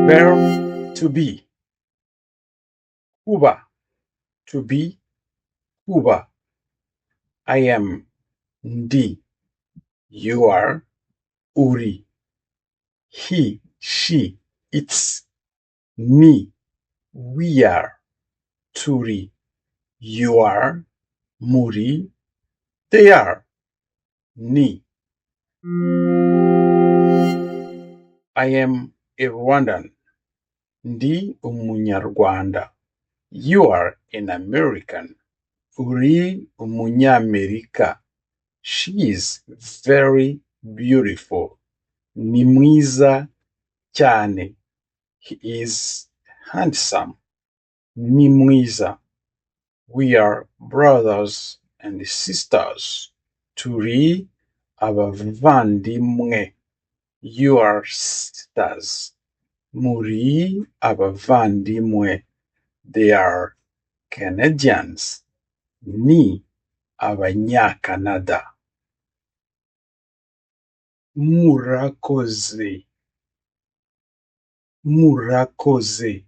Verb to be. Kuba. To be. Kuba. I am. Ndi. You are. Uri. He, she, it's. Me. We are. Turi. You are. Muri. They are. Ni. I am a Rwandan. Ndi umunyarwanda. You are an American. Uri umunyamerika. She is very beautiful. Ni mwiza cyane. He is handsome. Ni mwiza. We are brothers and sisters. Turi abavandimwe. You are sisters. Muri abavandimwe. They are Canadians. Ni abanyakanada. Murakoze. Murakoze.